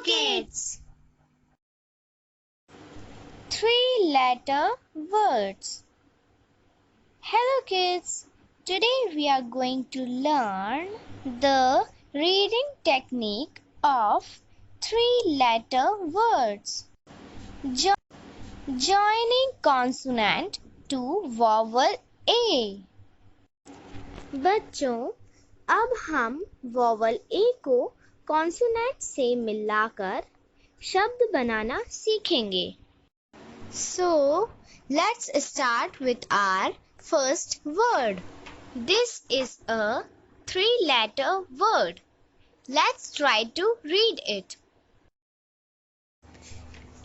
kids! 3-letter words. Hello kids! Today we are going to learn the reading technique of 3-letter words. Joining consonant to vowel A. बच्चों, अब हम vowel A को consonant से मिलाकर शब्द बनाना सीखेंगे. So, let's start with our first word. This is a 3-letter word. Let's try to read it.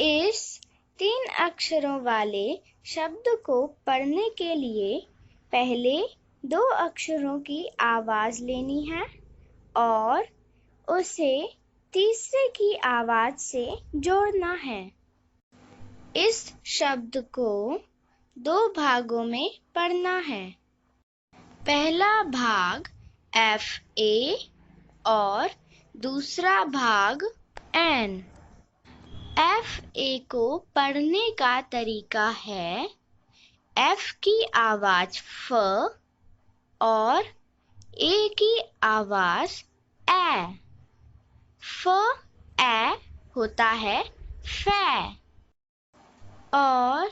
इस 3 अक्षरों वाले शब्द को पढ़ने के लिए पहले 2 अक्षरों की आवाज लेनी है और उसे तीसरे की आवाज से जोड़ना है. इस शब्द को 2 भागों में पढ़ना है. पहला भाग FA और दूसरा भाग N. FA को पढ़ने का तरीका है F की आवाज फ और A की आवाज ए. फ ए होता है फै और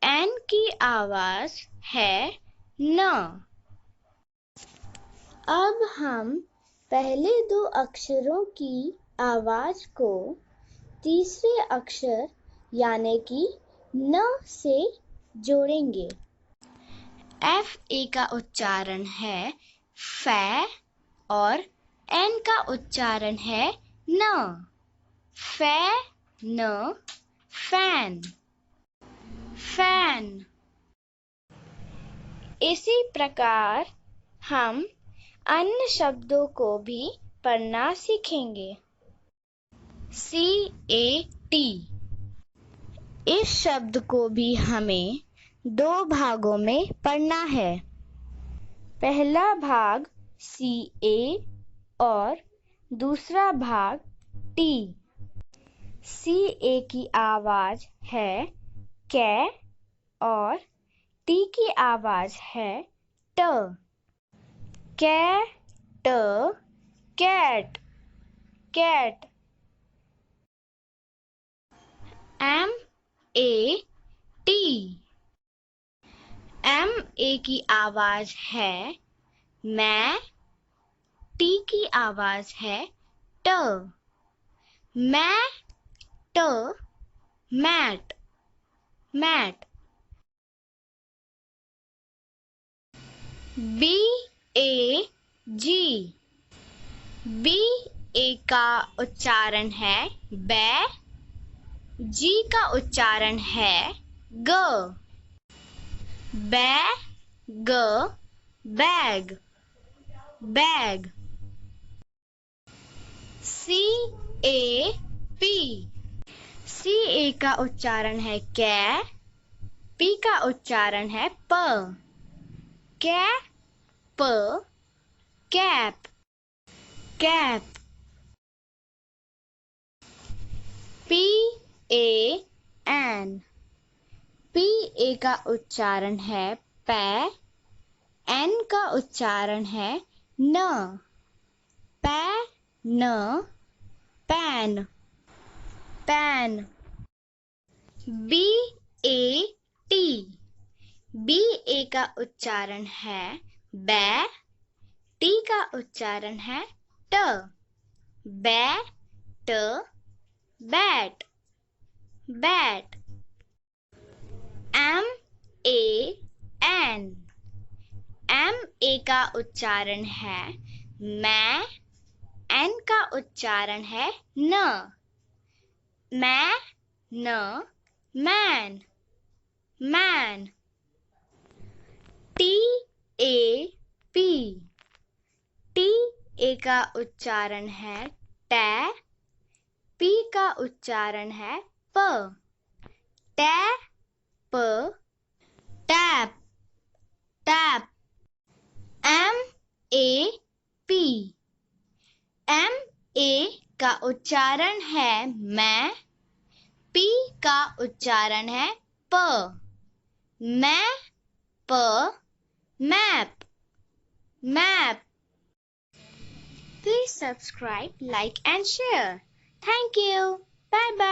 N की आवाज है न. अब हम पहले 2 अक्षरों की आवाज को तीसरे अक्षर यानी कि न से जोड़ेंगे. FA का उच्चारण है फै और N का उच्चारण है न. फै न फैन. फैन. इसी प्रकार हम अन्य शब्दों को भी पढ़ना सीखेंगे. CAT. इस शब्द को भी हमें 2 भागों में पढ़ना है. पहला भाग CA और दूसरा भाग T. CA की आवाज है कै और T की आवाज है ट. कै ट कैट. कैट. MAT. MA की आवाज है मैं. T की आवाज है ट. मैं ट मैट. मैट. BAG. BA का उच्चारण है बै. G का उच्चारण है ग. बै ग बैग. बैग. CAP. CA का उच्चारण है कै. P का उच्चारण है प. कै प कैप. कैप. PAN. PA का उच्चारण है पै. N का उच्चारण है न. पै न पैन. पैन. BAT. BA का उच्चारण है बै. T का उच्चारण है ट. बै ट बैट. बैट. MAN. MA का उच्चारण है मैं. N का उच्चारण है न. मैं न मैन. मैन. TAP. TA का उच्चारण है टै. P का उच्चारण है प. टै प टैप. टैप. MAP. MA का उच्चारण है मैं, पी का उच्चारण है प, मैं, प, map, map. Please subscribe, like and share. Thank you. Bye bye.